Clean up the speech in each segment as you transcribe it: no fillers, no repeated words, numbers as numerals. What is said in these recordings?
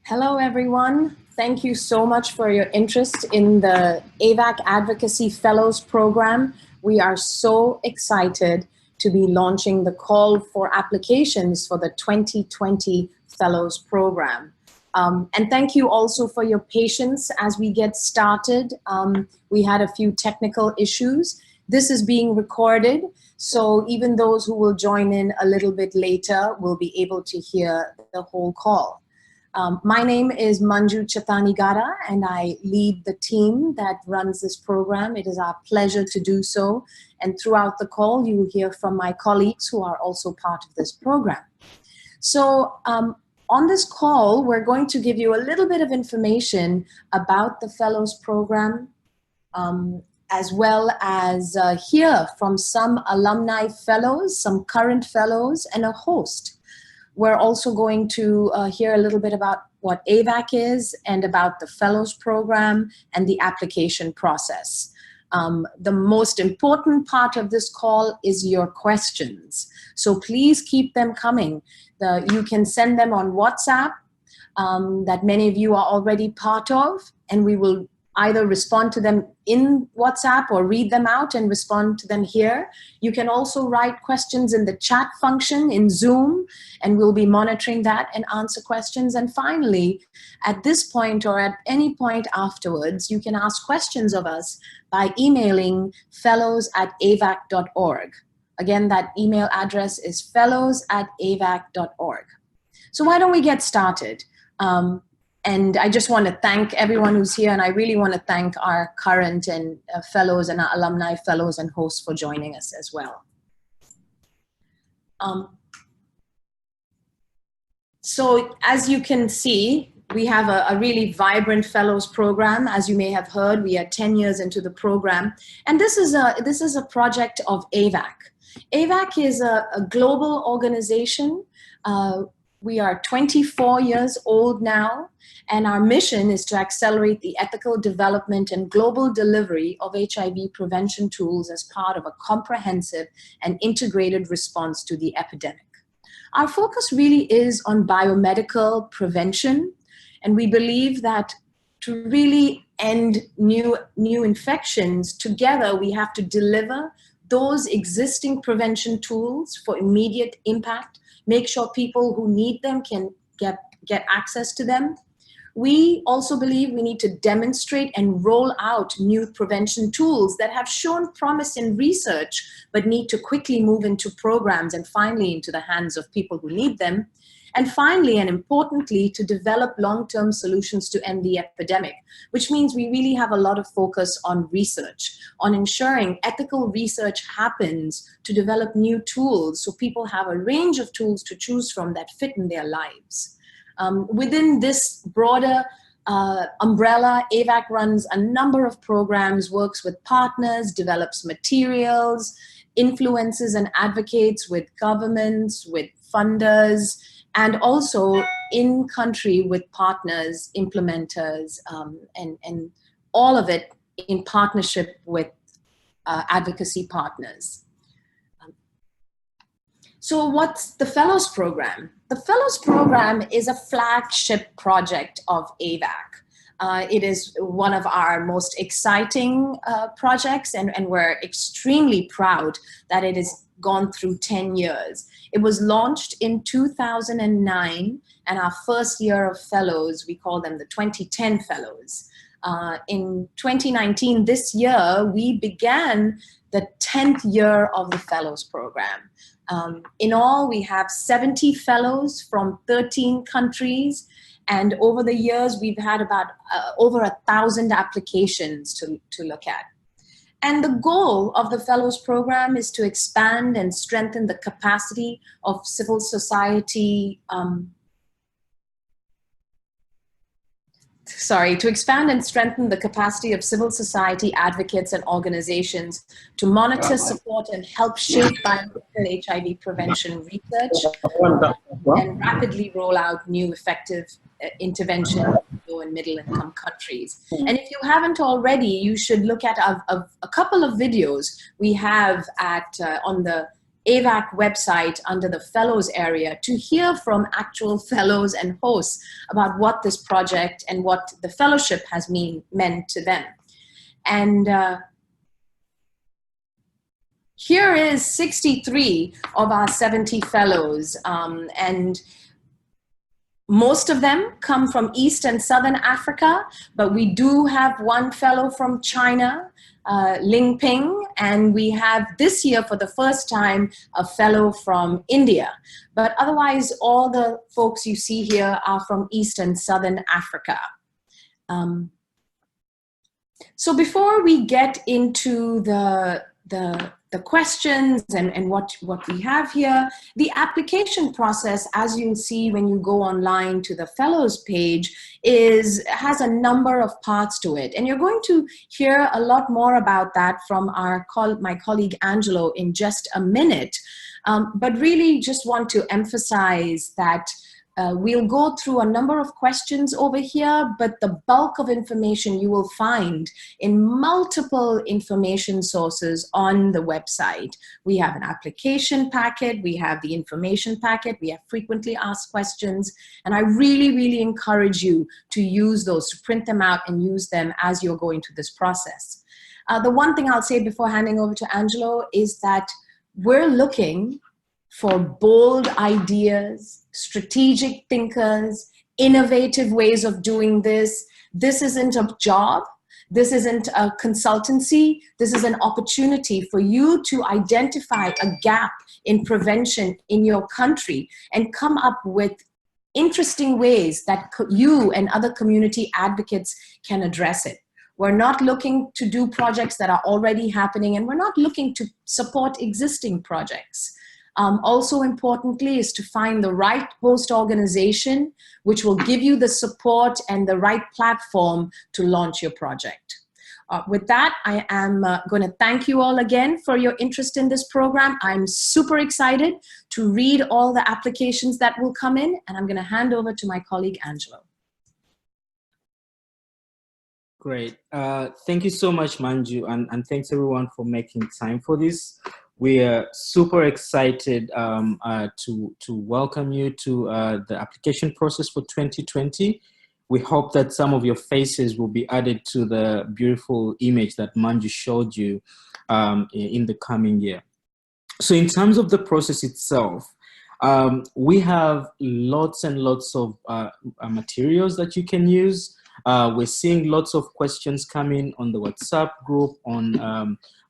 Hello, everyone. Thank you so much for your interest in the AVAC Advocacy Fellows Program. We are so excited to be launching the call for applications for the 2020 Fellows Program. And thank you also for your patience as we get started. We had a few technical issues. This is being recorded, so even those who will join in a little bit later will be able to hear the whole call. My name is Manju Chatanigara, and I lead the team that runs this program. It is our pleasure to do so. And throughout the call, you will hear from my colleagues who are also part of this program. So on this call, we're going to give you a little bit of information about the Fellows Program, as well as hear from some alumni fellows, some current fellows, and a host. We're also going to hear a little bit about what AVAC is and about the Fellows Program and the application process. The most important part of this call is your questions. So please keep them coming. You can send them on WhatsApp that many of you are already part of, and we will either respond to them in WhatsApp or read them out and respond to them here. You can also write questions in the chat function in Zoom, and we'll be monitoring that and answer questions. And finally, at this point or at any point afterwards, you can ask questions of us by emailing fellows@avac.org. Again, that email address is fellows@avac.org. So why don't we get started? And I just want to thank everyone who's here, and I really want to thank our current and fellows and our alumni fellows and hosts for joining us as well. So as you can see, we have a really vibrant fellows program. As you may have heard, we are 10 years into the program, and this is a project of AVAC. AVAC is a global organization. We are 24 years old now, and our mission is to accelerate the ethical development and global delivery of HIV prevention tools as part of a comprehensive and integrated response to the epidemic. Our focus really is on biomedical prevention, and we believe that to really end new infections, together we have to deliver those existing prevention tools for immediate impact, make sure people who need them can get access to them. We also believe we need to demonstrate and roll out new prevention tools that have shown promise in research, but need to quickly move into programs and finally into the hands of people who need them. And finally, and importantly, to develop long-term solutions to end the epidemic, which means we really have a lot of focus on research, on ensuring ethical research happens to develop new tools so people have a range of tools to choose from that fit in their lives. Within this broader umbrella, AVAC runs a number of programs, works with partners, develops materials, influences and advocates with governments, with funders, and also in country with partners, implementers, and all of it in partnership with advocacy partners. So what's the Fellows Program? The Fellows Program is a flagship project of AVAC. It is one of our most exciting projects, and we're extremely proud that it has gone through 10 years. It was launched in 2009, and our first year of fellows, we call them the 2010 Fellows. In 2019, this year, we began the 10th year of the Fellows Program. In all, we have 70 fellows from 13 countries, and over the years, we've had about over 1,000 applications to look at. And the goal of the Fellows Program is to expand and strengthen the capacity of civil society, to expand and strengthen the capacity of civil society advocates and organizations to monitor, support, and help shape biomedical HIV prevention research, and rapidly roll out new effective intervention in low and middle income countries. And if you haven't already, you should look at a couple of videos we have on the AVAC website under the fellows area to hear from actual fellows and hosts about what this project and what the fellowship has meant to them. And here is 63 of our 70 fellows, and most of them come from East and Southern Africa, but we do have one fellow from China, Ling Ping, and we have this year for the first time a fellow from India. But otherwise, all the folks you see here are from East and Southern Africa. So before we get into the questions and what we have here, the application process, as you'll see when you go online to the fellows page, has a number of parts to it. And you're going to hear a lot more about that from my colleague Angelo in just a minute. But really just want to emphasize that we'll go through a number of questions over here, but the bulk of information you will find in multiple information sources on the website. We have an application packet, we have the information packet, we have frequently asked questions, and I really, really encourage you to use those, to print them out and use them as you're going through this process. The one thing I'll say before handing over to Angelo is that we're looking for bold ideas, strategic thinkers, innovative ways of doing this. This isn't a job. This isn't a consultancy. This is an opportunity for you to identify a gap in prevention in your country and come up with interesting ways that you and other community advocates can address it. We're not looking to do projects that are already happening, and we're not looking to support existing projects. Also importantly is to find the right host organization which will give you the support and the right platform to launch your project. With that, I am going to thank you all again for your interest in this program. I'm super excited to read all the applications that will come in, and I'm going to hand over to my colleague Angelo. Great. Thank you so much, Manju, and thanks everyone for making time for this. We are super excited to welcome you to the application process for 2020. We hope that some of your faces will be added to the beautiful image that Manju showed you in the coming year. So in terms of the process itself, we have lots and lots of materials that you can use. We're seeing lots of questions coming on the WhatsApp group, on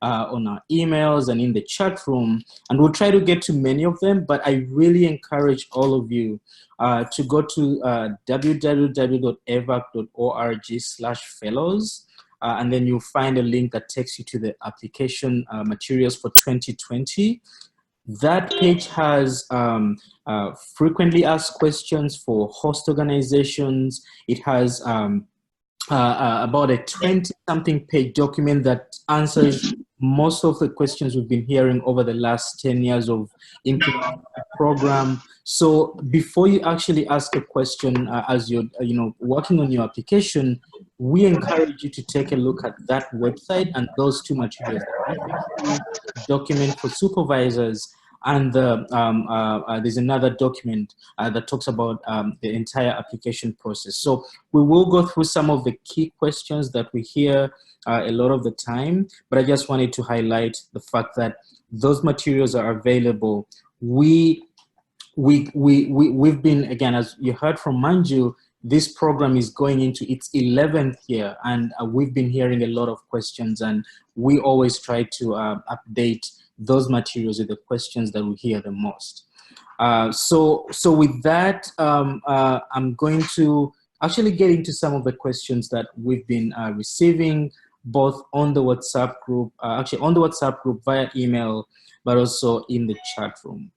our emails and in the chat room, and we'll try to get to many of them, but I really encourage all of you to go to www.avac.org/fellows, and then you'll find a link that takes you to the application materials for 2020. That page has frequently asked questions for host organizations. It has about a 20-something page document that answers most of the questions we've been hearing over the last 10 years of implementing the program. So before you actually ask a question as you're working on your application, we encourage you to take a look at that website and those two materials, the document for supervisors, and there's another document that talks about the entire application process. So we will go through some of the key questions that we hear a lot of the time, but I just wanted to highlight the fact that those materials are available. We've been, again, as you heard from Manju, this program is going into its 11th year, and we've been hearing a lot of questions, and we always try to update those materials with the questions that we hear the most. So with that, I'm going to actually get into some of the questions that we've been receiving, both on the WhatsApp group, actually on the WhatsApp group via email, but also in the chat room.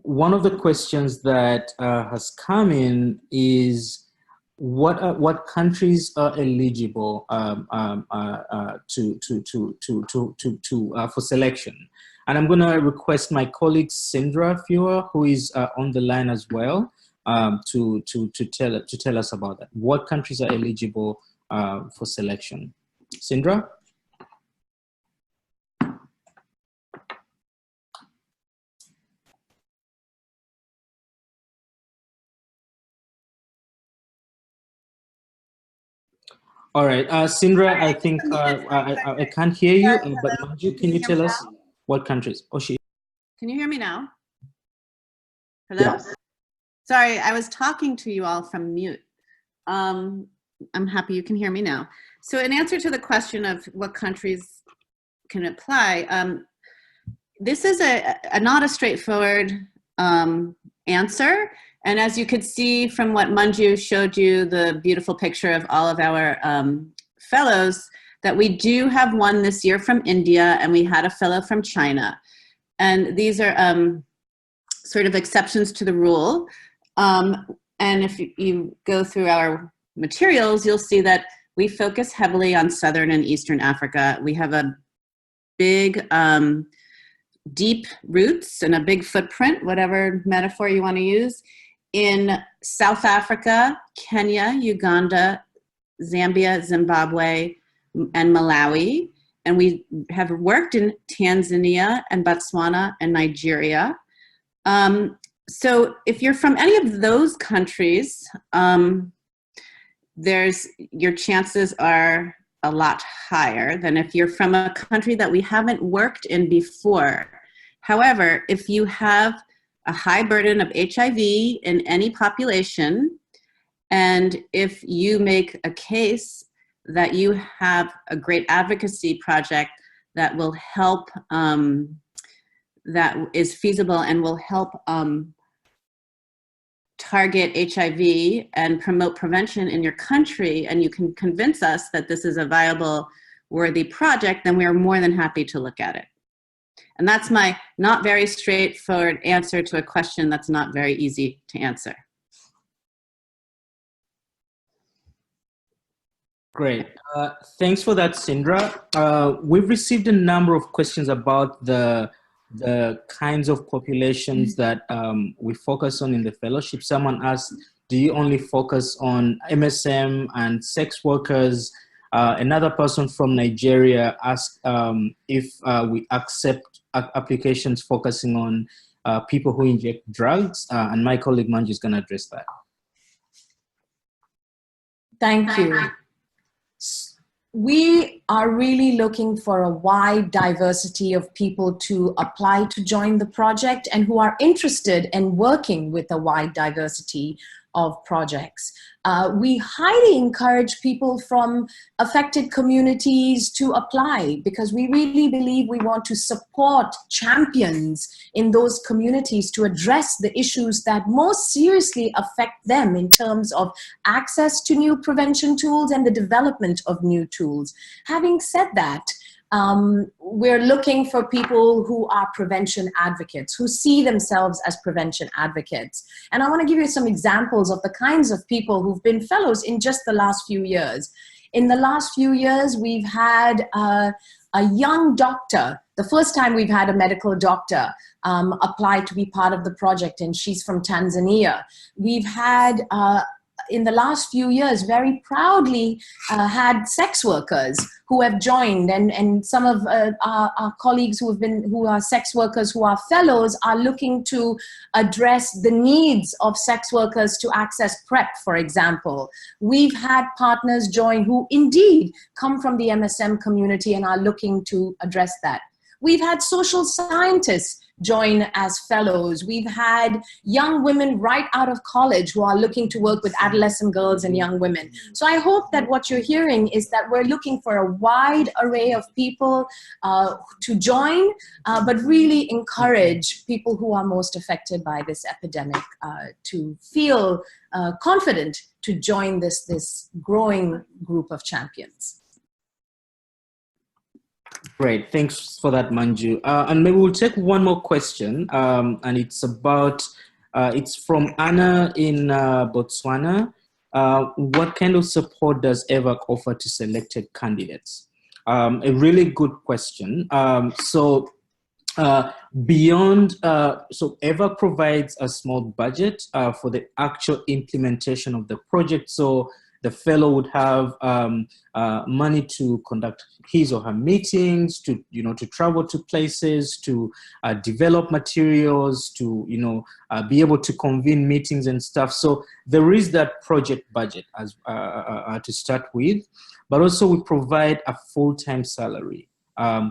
One of the questions that has come in is what countries are eligible for selection, and I'm going to request my colleague Sindra Fior, who is on the line as well, to tell us about that. What countries are eligible for selection? Sindra? All right, Sindra, I think I can't hear you, but Manju, can you tell us what countries? Oh, Can you hear me now? Hello? Yeah. Sorry, I was talking to you all from mute. I'm happy you can hear me now. So in answer to the question of what countries can apply, this is not a straightforward answer. And as you could see from what Manju showed you, the beautiful picture of all of our fellows, that we do have one this year from India, and we had a fellow from China. And these are sort of exceptions to the rule. And if you go through our materials, you'll see that we focus heavily on Southern and Eastern Africa. We have a big, deep roots and a big footprint, whatever metaphor you want to use, in South Africa, Kenya, Uganda, Zambia, Zimbabwe, and Malawi. And we have worked in Tanzania and Botswana and Nigeria. So if you're from any of those countries, your chances are a lot higher than if you're from a country that we haven't worked in before. However, if you have a high burden of HIV in any population, and if you make a case that you have a great advocacy project that will help, that is feasible and will help target HIV and promote prevention in your country, and you can convince us that this is a viable, worthy project, then we are more than happy to look at it. And that's my not very straightforward answer to a question that's not very easy to answer. Great. Thanks for that, Sindra. We've received a number of questions about the kinds of populations that we focus on in the fellowship. Someone asked, do you only focus on MSM and sex workers? Another person from Nigeria asked if we accept applications focusing on people who inject drugs, and my colleague Manju is going to address that. Thank you. We are really looking for a wide diversity of people to apply to join the project and who are interested in working with a wide diversity of projects. We highly encourage people from affected communities to apply because we really believe we want to support champions in those communities to address the issues that most seriously affect them in terms of access to new prevention tools and the development of new tools. Having said that, we're looking for people who are prevention advocates, who see themselves as prevention advocates. And I want to give you some examples of the kinds of people who've been fellows in just the last few years. In the last few years, we've had a young doctor, the first time we've had a medical doctor apply to be part of the project, and she's from Tanzania. We've had in the last few years, very proudly had sex workers who have joined, and some of our colleagues who are sex workers, who are fellows, are looking to address the needs of sex workers to access PrEP, for example. We've had partners join who indeed come from the MSM community and are looking to address that. We've had social scientists join as fellows. We've had young women right out of college who are looking to work with adolescent girls and young women. So I hope that what you're hearing is that we're looking for a wide array of people to join, but really encourage people who are most affected by this epidemic to feel confident to join this growing group of champions. Great, thanks for that, Manju. And maybe we'll take one more question, and it's about, it's from Anna in Botswana. What kind of support does AVAC offer to selected candidates? A really good question. So AVAC provides a small budget for the actual implementation of the project. So the fellow would have money to conduct his or her meetings, to to travel to places, to develop materials, to be able to convene meetings and stuff. So there is that project budget as to start with, but also we provide a full-time salary.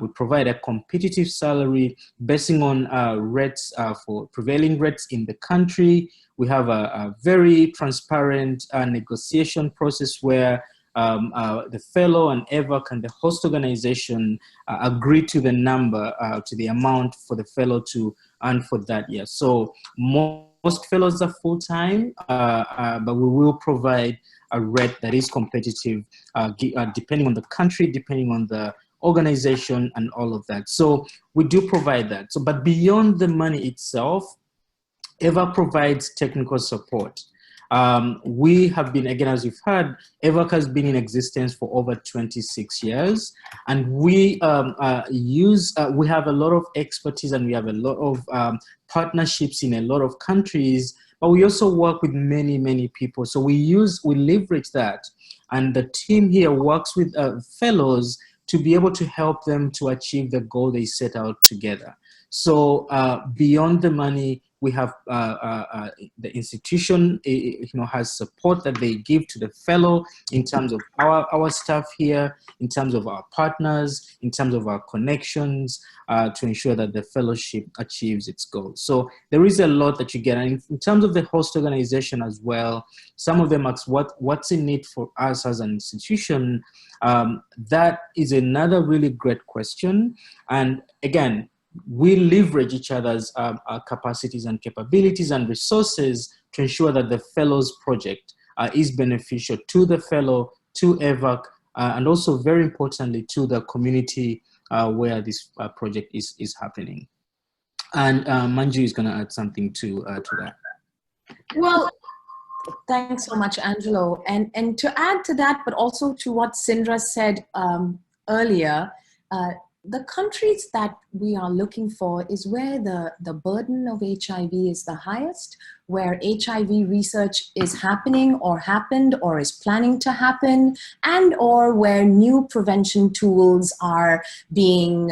We provide a competitive salary basing on rates for prevailing rates in the country. We have a very transparent negotiation process where the fellow and AVAC and the host organization agree to the number, to the amount for the fellow to earn for that year. So most fellows are full-time, but we will provide a rate that is competitive depending on the country, depending on the organization and all of that. So we do provide that. So, but beyond the money itself, AVAC provides technical support. We have been, again, as you've heard, AVAC has been in existence for over 26 years, and we we have a lot of expertise and we have a lot of partnerships in a lot of countries, but we also work with many, many people. So we leverage that, and the team here works with fellows to be able to help them to achieve the goal they set out together. So beyond the money, we have the institution has support that they give to the fellow in terms of our staff here, in terms of our partners, in terms of our connections, to ensure that the fellowship achieves its goals. So there is a lot that you get. And in terms of the host organization as well, some of them ask what's in it for us as an institution. That is another really great question. And again, we leverage each other's capacities and capabilities and resources to ensure that the fellows project is beneficial to the fellow, to AVAC, and also very importantly to the community where this project is happening. And Manju is going to add something to that. Well, thanks so much, Angelo. And to add to that, but also to what Sindra said earlier, the countries that we are looking for is where the burden of HIV is the highest, where HIV research is happening or happened or is planning to happen, and or where new prevention tools are being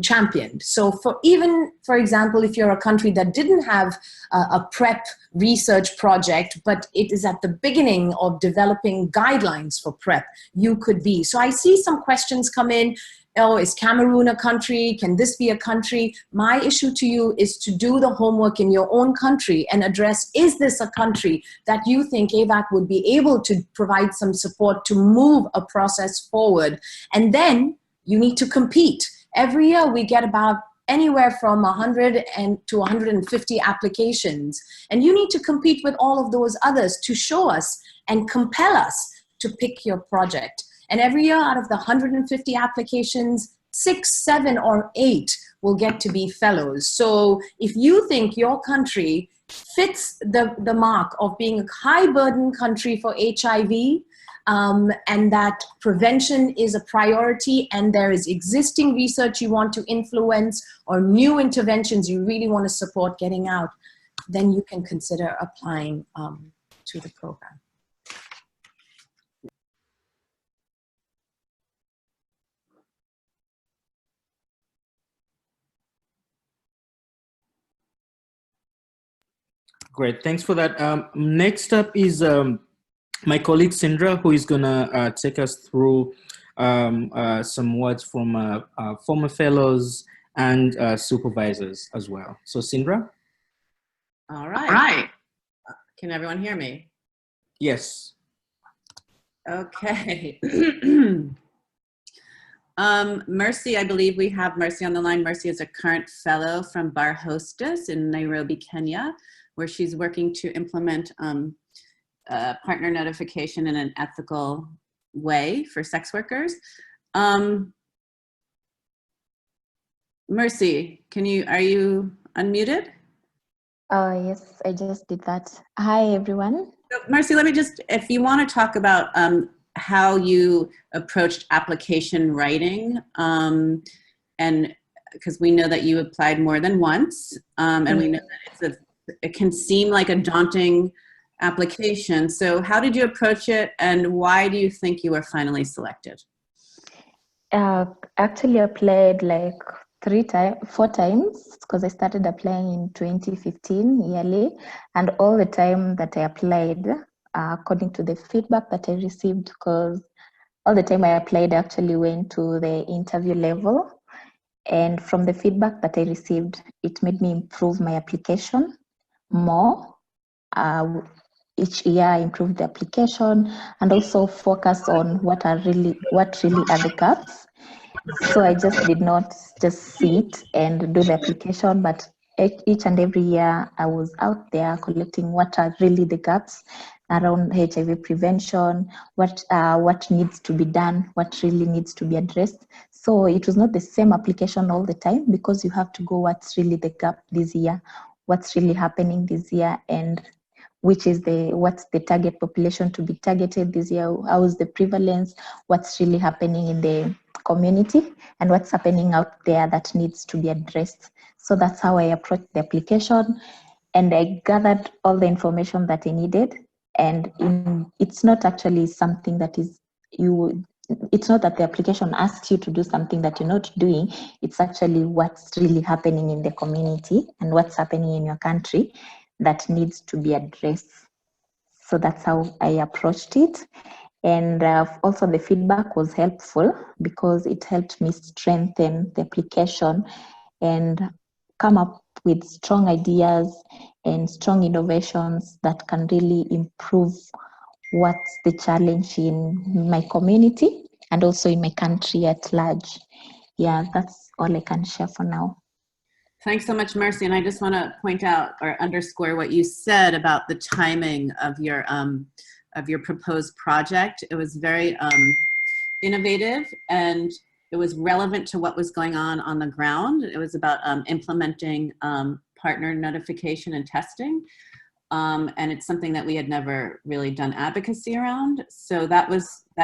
championed. So for example, if you're a country that didn't have a PrEP research project, but it is at the beginning of developing guidelines for PrEP, you could be. So I see some questions come in. Oh, is Cameroon a country? Can this be a country? My issue to you is to do the homework in your own country and address, is this a country that you think AVAC would be able to provide some support to move a process forward? And then you need to compete. Every year we get about anywhere from 100 to 150 applications. And you need to compete with all of those others to show us and compel us to pick your project. And every year out of the 150 applications, 6, 7, or 8 will get to be fellows. So if you think your country fits the mark of being a high burden country for HIV, and that prevention is a priority, and there is existing research you want to influence or new interventions you really want to support getting out, then you can consider applying to the program. Great, thanks for that. Next up is my colleague Sindra, who is gonna take us through some words from former fellows and supervisors as well. So Sindra? All right. Can everyone hear me? Yes. Okay. Mercy, I believe we have Mercy on the line. Mercy is a current fellow from Bar Hostess in Nairobi, Kenya, where she's working to implement partner notification in an ethical way for sex workers. Mercy, are you unmuted? Yes, I just did that. Hi, everyone. So, Mercy, let me just, if you want to talk about how you approached application writing, and because we know that you applied more than once, and we know that it can seem like a daunting application. So how did you approach it, and why do you think you were finally selected? Actually, I applied like 4 times because I started applying in 2015 yearly, and all the time that I applied, according to the feedback that I received, because all the time I applied, I actually went to the interview level, and from the feedback that I received, it made me improve my application more. Each year I improved the application and also focus on what really are the gaps. So I just did not just sit and do the application, but each and every year I was out there collecting what are really the gaps around HIV prevention, what needs to be done, what really needs to be addressed. So it was not the same application all the time, because you have to go what's really the gap this year, what's really happening this year, and what's the target population to be targeted this year, how is the prevalence, what's really happening in the community, and what's happening out there that needs to be addressed. So that's how I approached the application, and I gathered all the information that I needed. And it's not actually something that it's not that the application asks you to do something that you're not doing. It's actually what's really happening in the community and what's happening in your country that needs to be addressed. So that's how I approached it. And also the feedback was helpful because it helped me strengthen the application and come up with strong ideas and strong innovations that can really improve what's the challenge in my community and also in my country at large. Yeah, that's all I can share for now. Thanks so much, Mercy. And I just want to point out or underscore what you said about the timing of your proposed project. It was very innovative, and it was relevant to what was going on the ground. It was about implementing partner notification and testing. And it's something that we had never really done advocacy around. So that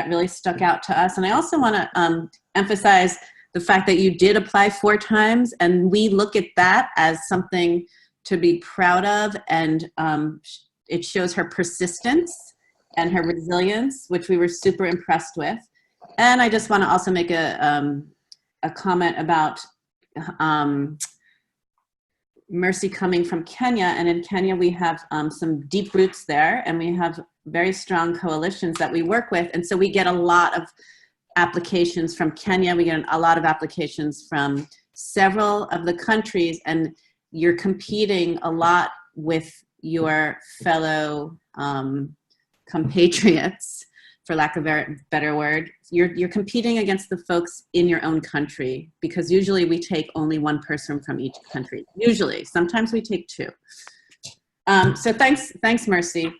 really stuck out to us. And I also want to emphasize the fact that you did apply 4 times, and we look at that as something to be proud of. And it shows her persistence and her resilience, which we were super impressed with. And I just want to also make a comment about Mercy coming from Kenya. And in Kenya, we have some deep roots there, and we have very strong coalitions that we work with. And so we get a lot of applications from Kenya. We get a lot of applications from several of the countries, and you're competing a lot with your fellow compatriots, for lack of a better word. You're competing against the folks in your own country, because usually we take only 1 person from each country. Usually, sometimes we take 2. So thanks, Mercy.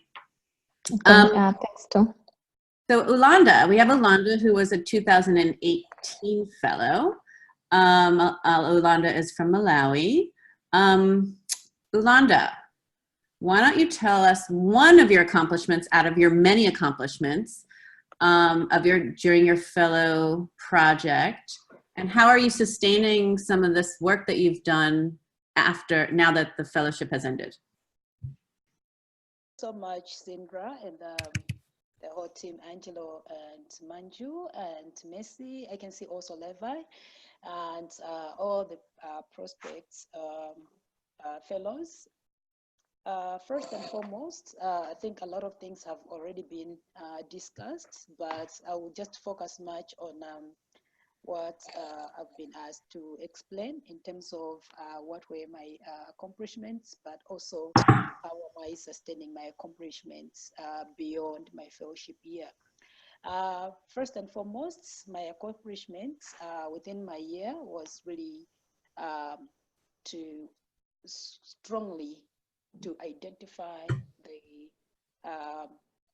Thanks, Tom. So Ulanda, we have Ulanda, who was a 2018 fellow. Ulanda is from Malawi. Ulanda, why don't you tell us one of your accomplishments out of your many accomplishments during your fellow project, and how are you sustaining some of this work that you've done now that the fellowship has ended? So much, Sindra, and the whole team, Angelo and Manju and Messi. I can see also Levi and all the prospects fellows. First and foremost, I think a lot of things have already been discussed, but I will just focus much on what I've been asked to explain in terms of what were my accomplishments, but also how am I sustaining my accomplishments beyond my fellowship year. First and foremost, my accomplishments within my year was really to strongly to identify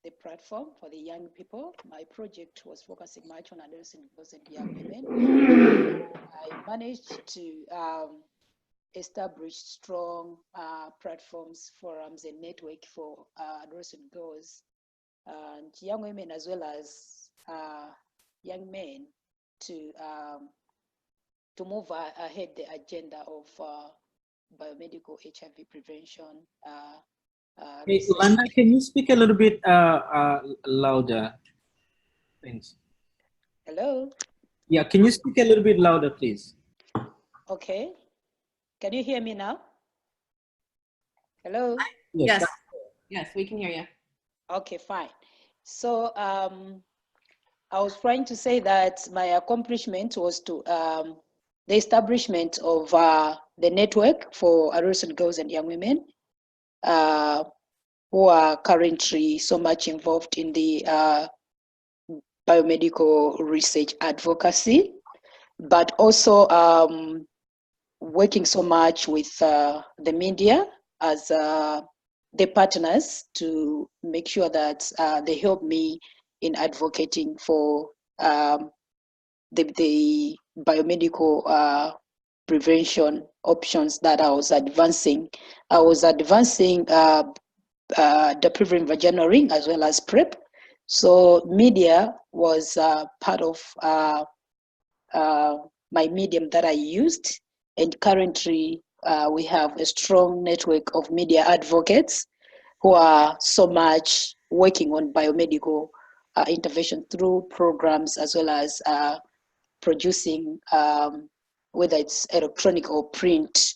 the platform for the young people. My project was focusing much on adolescent girls and young women. I managed to establish strong platforms, forums, and network for adolescent girls and young women, as well as young men, to move ahead the agenda of biomedical HIV prevention, Hey, Landa, can you speak a little bit louder? Thanks. Hello? Yeah, can you speak a little bit louder, please? Okay. Can you hear me now? Hello? Yes. Yes, we can hear you. Okay, fine. So I was trying to say that my accomplishment was to the establishment of the network for adolescent girls and young women who are currently so much involved in the biomedical research advocacy, but also working so much with the media as the partners to make sure that they help me in advocating for the biomedical prevention options that I was advancing. I was advancing the preventing vaginal ring as well as PrEP. So media was part of my medium that I used, and currently we have a strong network of media advocates who are so much working on biomedical intervention through programs as well as producing whether it's electronic or print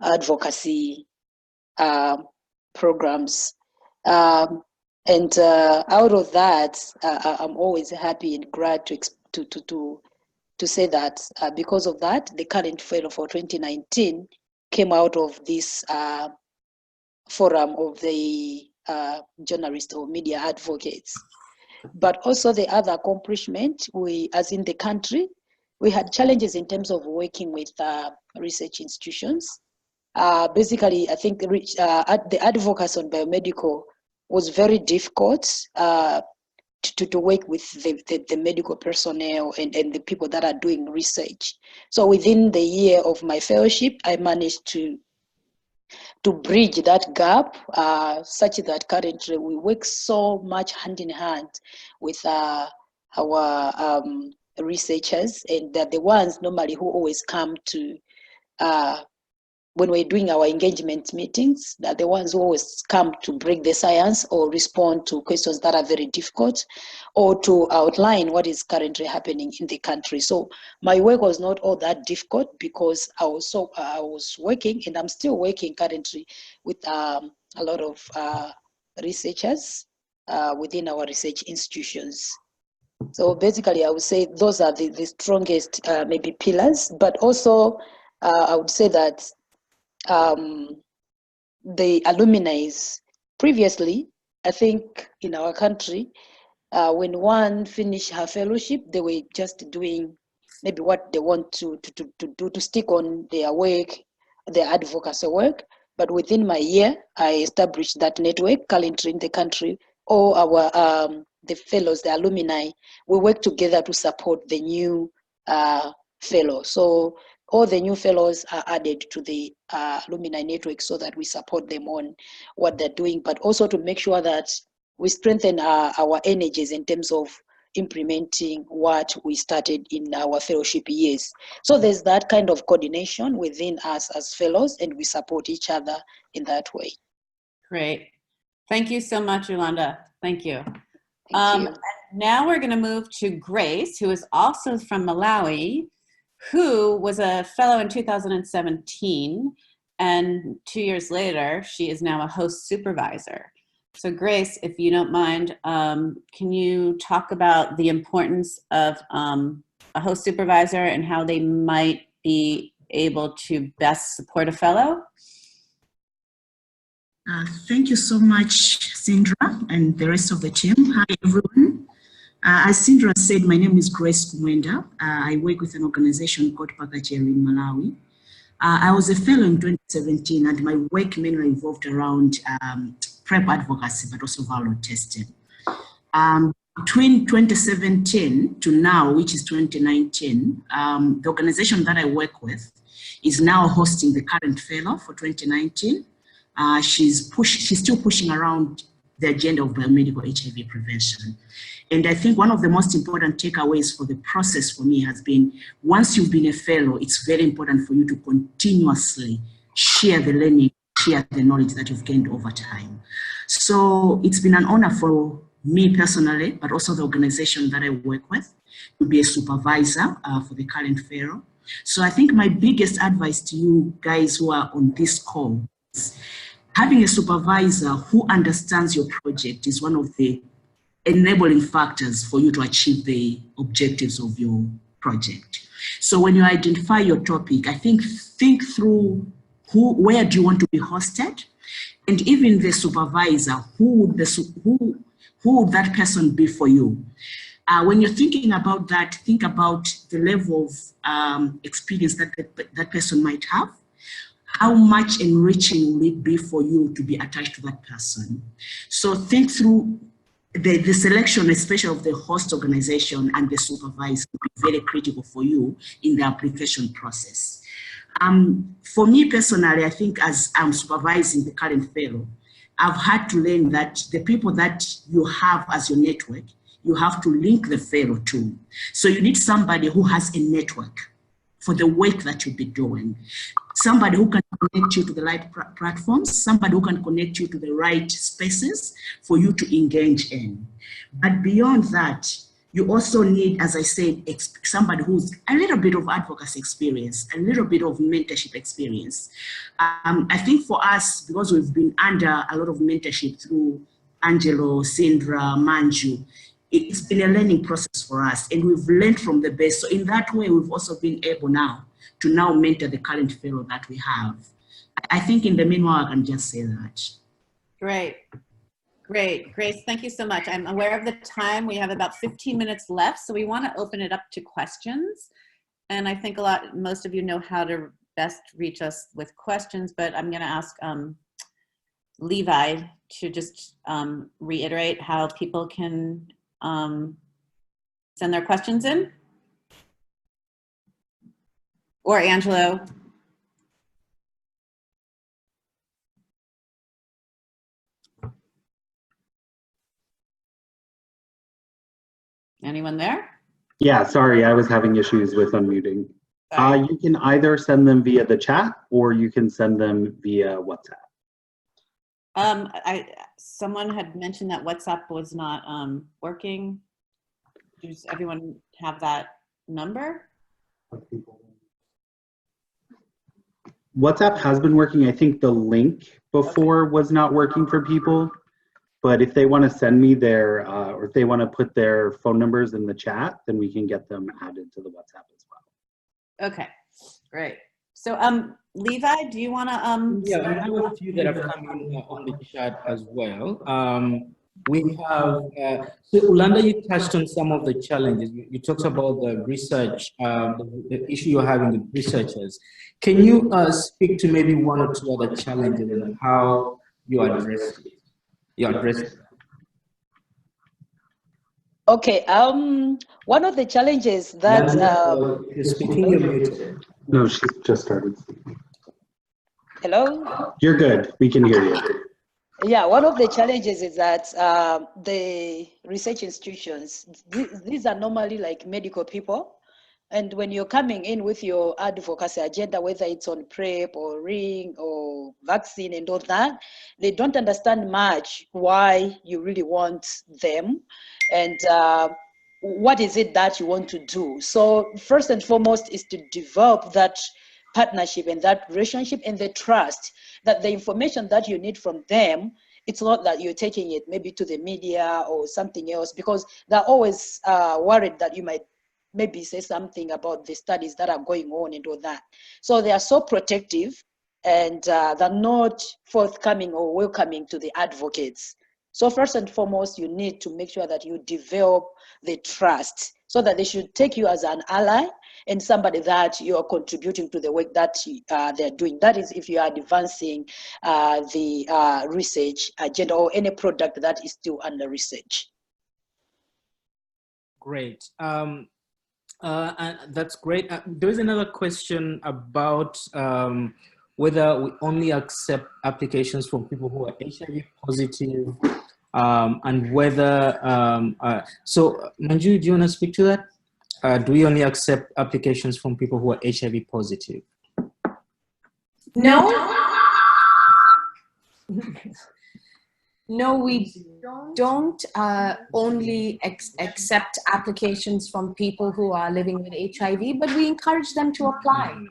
advocacy programs. And out of that, I'm always happy and glad to say that because of that, the current fellow for 2019 came out of this forum of the journalists or media advocates. But also the other accomplishment, as in the country, we had challenges in terms of working with research institutions. Basically, I think the advocacy on biomedical was very difficult to work with the medical personnel and the people that are doing research. So within the year of my fellowship, I managed to bridge that gap such that currently we work so much hand in hand with our researchers, and they're the ones normally who always come to when we're doing our engagement meetings, they're the ones who always come to break the science or respond to questions that are very difficult or to outline what is currently happening in the country. So my work was not all that difficult because I was working, and I'm still working currently with a lot of researchers within our research institutions. So basically, I would say those are the strongest maybe pillars, but also I would say that the alumni previously, I think in our country, when one finished her fellowship, they were just doing maybe what they want to do to stick on their work, their advocacy work. But within my year, I established that network currently in the country. All our the fellows, the alumni, we work together to support the new fellows. So all the new fellows are added to the alumni network so that we support them on what they're doing, but also to make sure that we strengthen our energies in terms of implementing what we started in our fellowship years. So there's that kind of coordination within us as fellows, and we support each other in that way. Great. Thank you so much, Yolanda. Thank you. Thank you. Now we're going to move to Grace, who is also from Malawi, who was a fellow in 2017, and 2 years later, she is now a host supervisor. So Grace, if you don't mind, can you talk about the importance of a host supervisor and how they might be able to best support a fellow? Thank you so much, Sindra, and the rest of the team. Hi, everyone. As Sindra said, my name is Grace Kumwenda. I work with an organization called Pakacheri in Malawi. I was a fellow in 2017, and my work mainly involved around PrEP advocacy, but also viral testing. Between 2017 to now, which is 2019, the organization that I work with is now hosting the current fellow for 2019. She's still pushing around the agenda of biomedical HIV prevention. And I think one of the most important takeaways for the process for me has been, once you've been a fellow, it's very important for you to continuously share the learning, share the knowledge that you've gained over time. So it's been an honor for me personally, but also the organization that I work with, to be a supervisor for the current fellow. So I think my biggest advice to you guys who are on this call is having a supervisor who understands your project is one of the enabling factors for you to achieve the objectives of your project. So when you identify your topic, I think through where do you want to be hosted, and even the supervisor, who would that person be for you? When you're thinking about that, think about the level of experience that that person might have. How much enriching will it be for you to be attached to that person? So think through the selection, especially of the host organization and the supervisor, will be very critical for you in the application process. For me personally, I think as I'm supervising the current fellow, I've had to learn that the people that you have as your network, you have to link the fellow to. So you need somebody who has a network for the work that you'll be doing. Somebody who can connect you to the right platforms, somebody who can connect you to the right spaces for you to engage in. But beyond that, you also need, as I said, somebody who's a little bit of advocacy experience, a little bit of mentorship experience. I think for us, because we've been under a lot of mentorship through Angelo, Sindra, Manju, it's been a learning process for us, and we've learned from the best. So in that way, we've also been able now to mentor the current fellow that we have. I think in the meanwhile, I can just say that. Great. Great, Grace, thank you so much. I'm aware of the time. We have about 15 minutes left, so we want to open it up to questions. And I think most of you know how to best reach us with questions, but I'm going to ask Levi to just reiterate how people can send their questions in. Or Angelo. Anyone there? Yeah, sorry, I was having issues with unmuting. You can either send them via the chat or you can send them via WhatsApp. Someone had mentioned that WhatsApp was not working. Does everyone have that number? WhatsApp has been working. I think the link before was not working for people. But if they want to send me their, or if they want to put their phone numbers in the chat, then we can get them added to the WhatsApp as well. Okay, great. So Levi, do you want to? Yeah, I have a few that have come in on the chat as well. We have, so Ulanda, you touched on some of the challenges. You talked about the research, the issue you're having with researchers. Can you speak to maybe one or two other challenges and how you address it? Okay, one of the challenges that if you're speaking, you're muted. No, she just started speaking. Hello? You're good, we can hear you. Yeah, one of the challenges is that the research institutions, these are normally like medical people. And when you're coming in with your advocacy agenda, whether it's on PrEP or ring or vaccine and all that, they don't understand much why you really want them and what is it that you want to do. So first and foremost is to develop that partnership and that relationship and the trust that the information that you need from them, it's not that you're taking it maybe to the media or something else, because they're always worried that you might maybe say something about the studies that are going on and all that. So they are so protective and they're not forthcoming or welcoming to the advocates. So first and foremost, you need to make sure that you develop the trust so that they should take you as an ally and somebody that you are contributing to the work that they're doing. That is if you are advancing the research agenda or any product that is still under research. Great. And that's great. There's another question about whether we only accept applications from people who are HIV positive, and whether, so Manju, do you want to speak to that? Do we only accept applications from people who are HIV positive? No. No, we don't only accept applications from people who are living with HIV, but we encourage them to apply.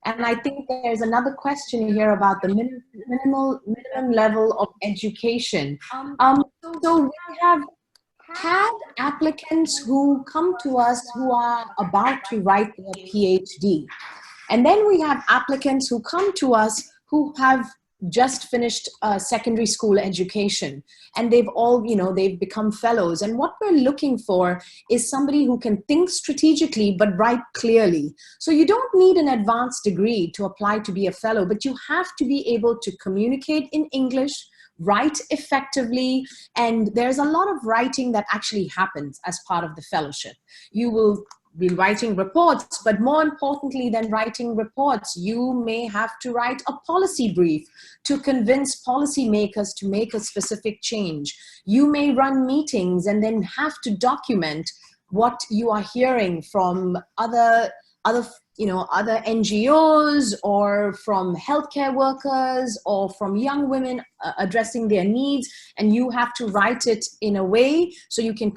And I think there's another question here about the minimum level of education. So we have had applicants who come to us who are about to write their PhD. And then we have applicants who come to us who have just finished secondary school education, and they've all, they've become fellows. And what we're looking for is somebody who can think strategically but write clearly. So you don't need an advanced degree to apply to be a fellow, but you have to be able to communicate in English, write effectively, and there's a lot of writing that actually happens as part of the fellowship. You will be writing reports, but more importantly than writing reports, you may have to write a policy brief to convince policymakers to make a specific change. You may run meetings and then have to document what you are hearing from other NGOs or from healthcare workers or from young women addressing their needs, and you have to write it in a way so you can,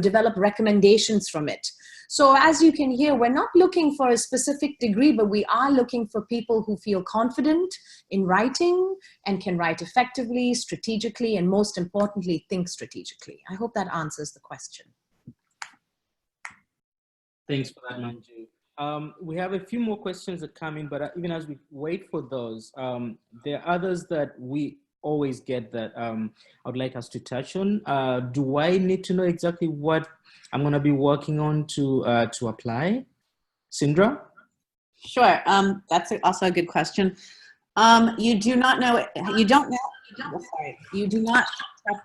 develop recommendations from it. So as you can hear, we're not looking for a specific degree, but we are looking for people who feel confident in writing and can write effectively, strategically, and most importantly, think strategically. I hope that answers the question. Thanks for that, Manju. We have a few more questions that come in, but even as we wait for those, there are others that we always get that I would like us to touch on. Do I need to know exactly what I'm going to be working on to apply? Sindra? Sure. That's also a good question. You do not have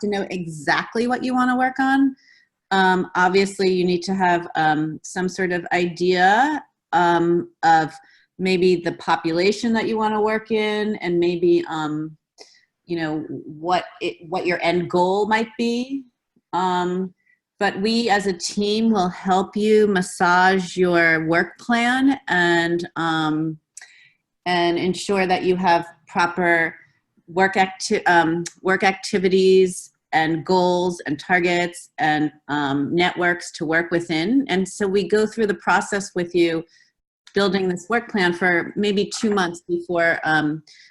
to know exactly what you want to work on. Obviously, you need to have some sort of idea of maybe the population that you want to work in, and maybe what your end goal might be. But we as a team will help you massage your work plan and ensure that you have proper work activities and goals and targets and networks to work within. And so we go through the process with you, building this work plan for maybe 2 months before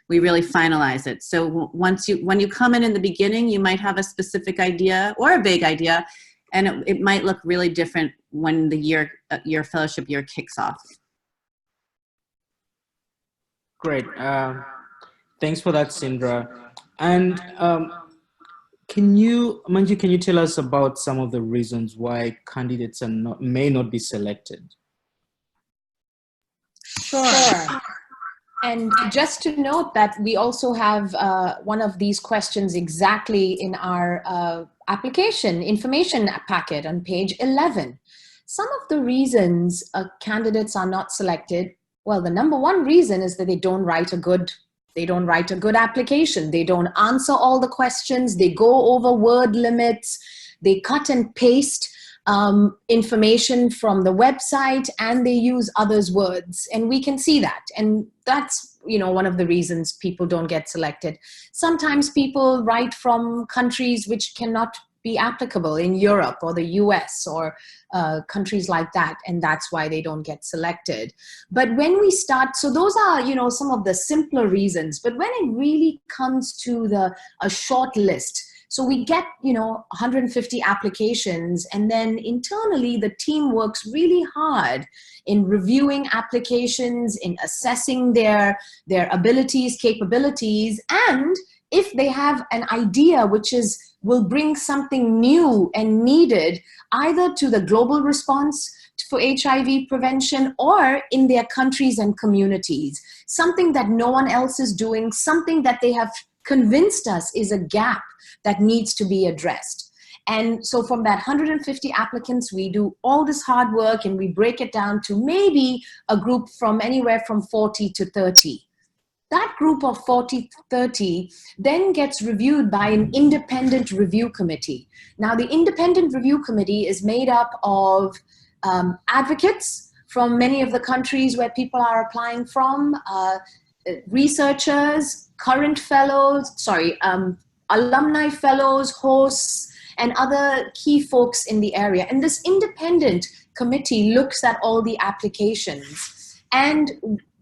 we really finalize it. So when you come in the beginning, you might have a specific idea or a vague idea, and it might look really different when your fellowship year kicks off. Great. Thanks for that, Sindra. And Manju, can you tell us about some of the reasons why candidates may not be selected? Sure. And just to note that we also have one of these questions exactly in our application information packet on page 11. Some of the reasons candidates are not selected, well, the number one reason is that they don't write a good application. They don't answer all the questions. They go over word limits. They cut and paste information from the website, and they use others' words. And we can see that. And that's, one of the reasons people don't get selected. Sometimes people write from countries which cannot be applicable in Europe or the US or countries like that, and that's why they don't get selected. But when we start, so those are, some of the simpler reasons, but when it really comes to a short list, so we get, 150 applications, and then internally the team works really hard in reviewing applications, in assessing their abilities, capabilities, and if they have an idea which will bring something new and needed either to the global response for HIV prevention or in their countries and communities, something that no one else is doing, something that they have convinced us is a gap that needs to be addressed. And so from that 150 applicants, we do all this hard work and we break it down to maybe a group from anywhere from 40 to 30. That group of 40 to 30 then gets reviewed by an independent review committee. Now, the independent review committee is made up of advocates from many of the countries where people are applying from, researchers, current fellows, alumni fellows, hosts, and other key folks in the area. And this independent committee looks at all the applications, and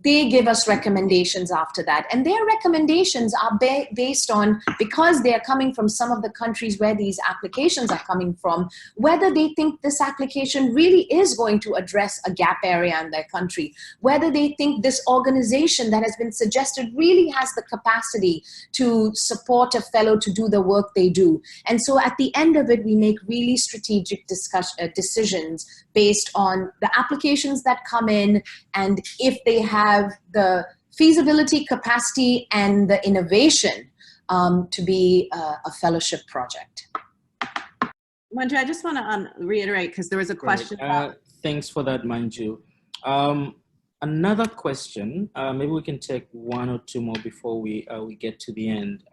they give us recommendations after that. And their recommendations are based on, because they are coming from some of the countries where these applications are coming from, whether they think this application really is going to address a gap area in their country, whether they think this organization that has been suggested really has the capacity to support a fellow to do the work they do. And so at the end of it, we make really strategic decisions based on the applications that come in, and if they have the feasibility, capacity, and the innovation to be a fellowship project. Manju, I just want to reiterate, because there was a question. Thanks for that, Manju. Another question, maybe we can take one or two more before we get to the end,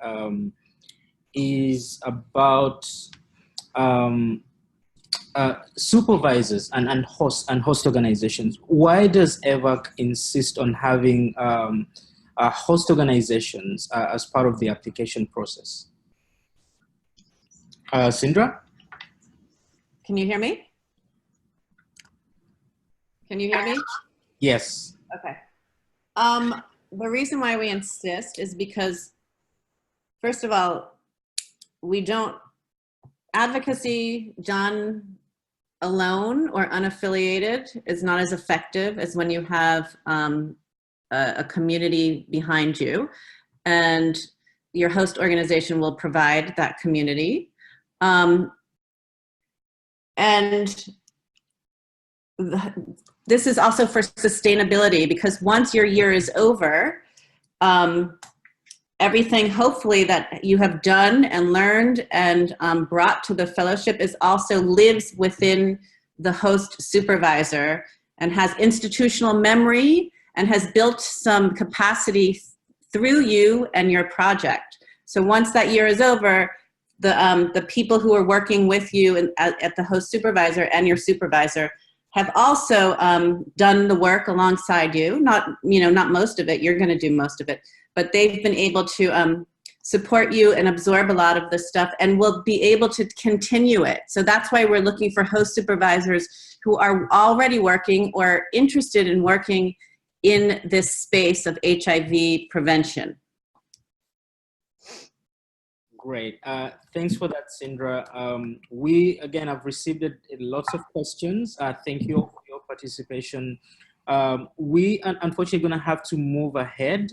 is about supervisors and host organizations. Why does AVAC insist on having host organizations as part of the application process? Sindra? Can you hear me? Can you hear me? Yes. Okay. The reason why we insist is because, first of all, we don't, advocacy done alone or unaffiliated is not as effective as when you have a community behind you, and your host organization will provide that community. This is also for sustainability, because once your year is over, everything hopefully that you have done and learned and brought to the fellowship is also lives within the host supervisor and has institutional memory and has built some capacity through you and your project. So once that year is over, the people who are working with you at the host supervisor and your supervisor have also done the work alongside you. Not most of it, you're gonna do most of it, but they've been able to support you and absorb a lot of the stuff and will be able to continue it. So that's why we're looking for host supervisors who are already working or interested in working in this space of HIV prevention. Great. Thanks for that, Sindra. We, again, have received lots of questions. Thank you for your participation. We are unfortunately going to have to move ahead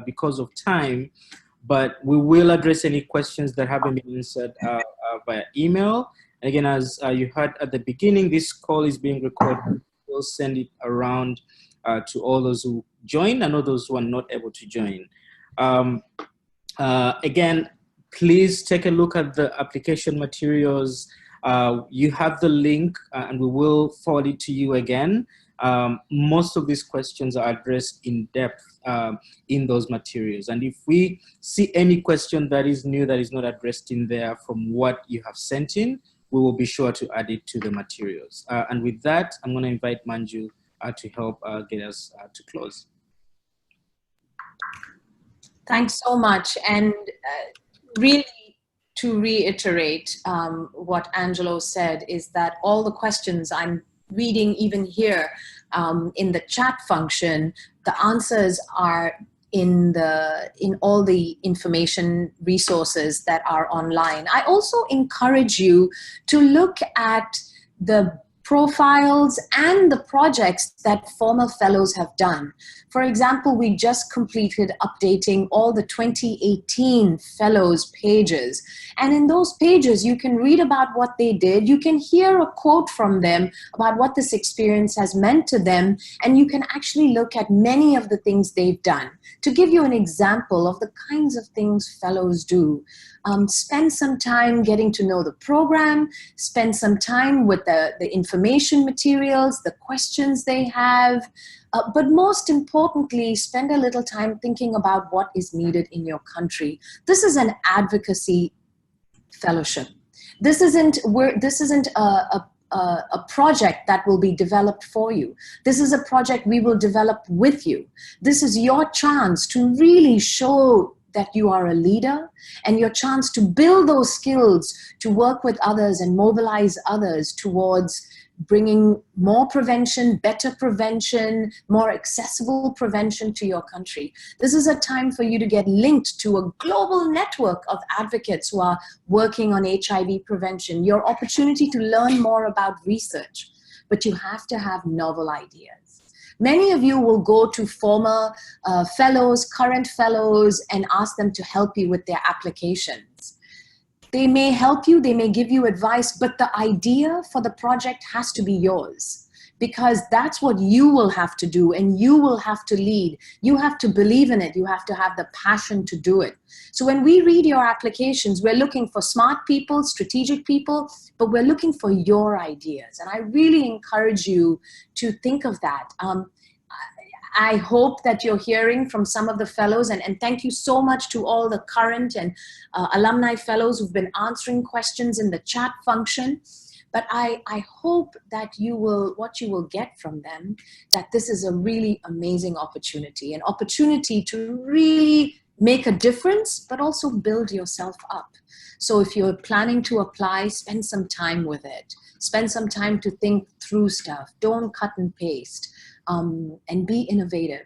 because of time, but we will address any questions that haven't been answered via email. And again, as you heard at the beginning, this call is being recorded. We'll send it around to all those who joined and all those who are not able to join. Again, please take a look at the application materials. You have the link and we will forward it to you again. Most of these questions are addressed in depth in those materials. And if we see any question that is new, that is not addressed in there from what you have sent in, we will be sure to add it to the materials. And with that, I'm going to invite Manju to help get us to close. Thanks so much. And really, to reiterate what Angelo said, is that all the questions I'm reading even here in the chat function, the answers are in all the information resources that are online. I also encourage you to look at the profiles and the projects that former fellows have done. For example, we just completed updating all the 2018 fellows pages. And in those pages, you can read about what they did. You can hear a quote from them about what this experience has meant to them. And you can actually look at many of the things they've done. To give you an example of the kinds of things fellows do, spend some time getting to know the program, spend some time with the information materials, the questions they have, but most importantly, spend a little time thinking about what is needed in your country. This is an advocacy fellowship. This isn't a a project that will be developed for you. This is a project we will develop with you. This is your chance to really show that you are a leader, and your chance to build those skills to work with others and mobilize others towards bringing more prevention, better prevention, more accessible prevention to your country. This is a time for you to get linked to a global network of advocates who are working on HIV prevention, your opportunity to learn more about research, but you have to have novel ideas. Many of you will go to former fellows, current fellows, and ask them to help you with their applications. They may help you, they may give you advice, but the idea for the project has to be yours, because that's what you will have to do, and you will have to lead. You have to believe in it. You have to have the passion to do it. So when we read your applications, we're looking for smart people, strategic people, but we're looking for your ideas. And I really encourage you to think of that. I hope that you're hearing from some of the fellows, and thank you so much to all the current and alumni fellows who've been answering questions in the chat function. But I hope that what you will get from them, that this is a really amazing opportunity, an opportunity to really make a difference, but also build yourself up. So if you're planning to apply, spend some time with it. Spend some time to think through stuff. Don't cut and paste. And be innovative.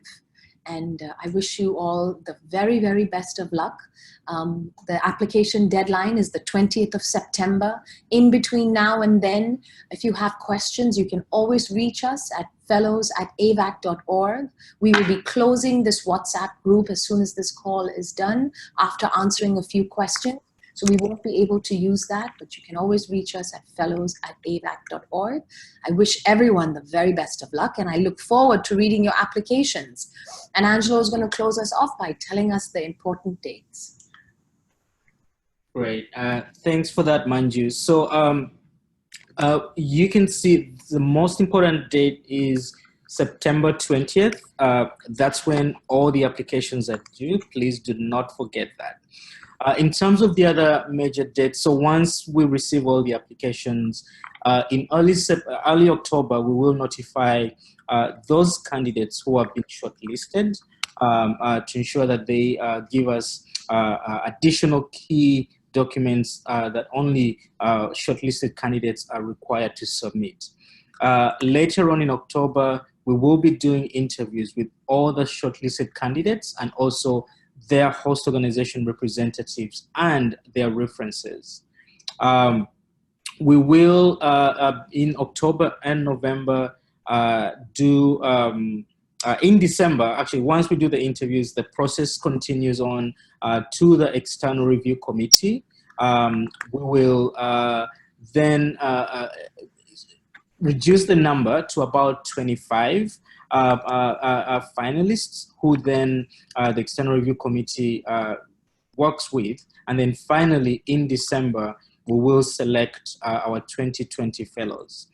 And I wish you all the very, very best of luck. The application deadline is the 20th of September. In between now and then, if you have questions, you can always reach us at fellows@avac.org. We will be closing this WhatsApp group as soon as this call is done, after answering a few questions. So we won't be able to use that, but you can always reach us at fellows@avac.org. I wish everyone the very best of luck, and I look forward to reading your applications. And Angelo is going to close us off by telling us the important dates. Great. Thanks for that, Manju. So you can see the most important date is September 20th. That's when all the applications are due. Please do not forget that. In terms of the other major dates, so once we receive all the applications, in early October, we will notify those candidates who have been shortlisted to ensure that they give us additional key documents that only shortlisted candidates are required to submit. Later on in October, we will be doing interviews with all the shortlisted candidates and also their host organization representatives and their references. We will, in October and November, in December, actually, once we do the interviews, the process continues on to the external review committee. We will then reduce the number to about 25 finalists, who then the external review committee works with. And then finally, in December, we will select our 2020 fellows.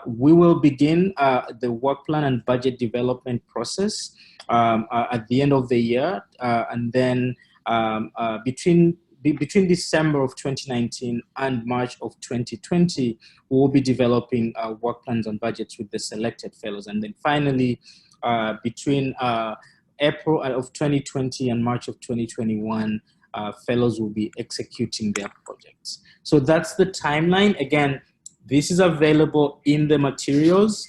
We will begin the work plan and budget development process at the end of the year. And then between December of 2019 and March of 2020, we will be developing work plans and budgets with the selected fellows. And then finally, between April of 2020 and March of 2021, fellows will be executing their projects. So that's the timeline. Again, this is available in the materials.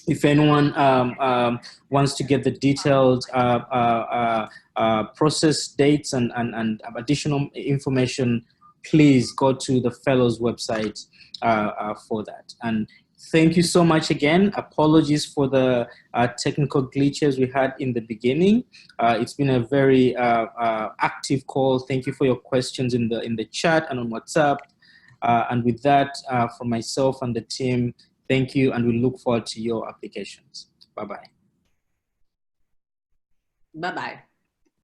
If anyone wants to get the detailed process dates and additional information, please go to the Fellows website for that. And thank you so much again. Apologies for the technical glitches we had in the beginning. It's been a very active call. Thank you for your questions in the chat and on WhatsApp. And with that, from myself and the team, thank you, and we look forward to your applications. Bye-bye. Bye-bye.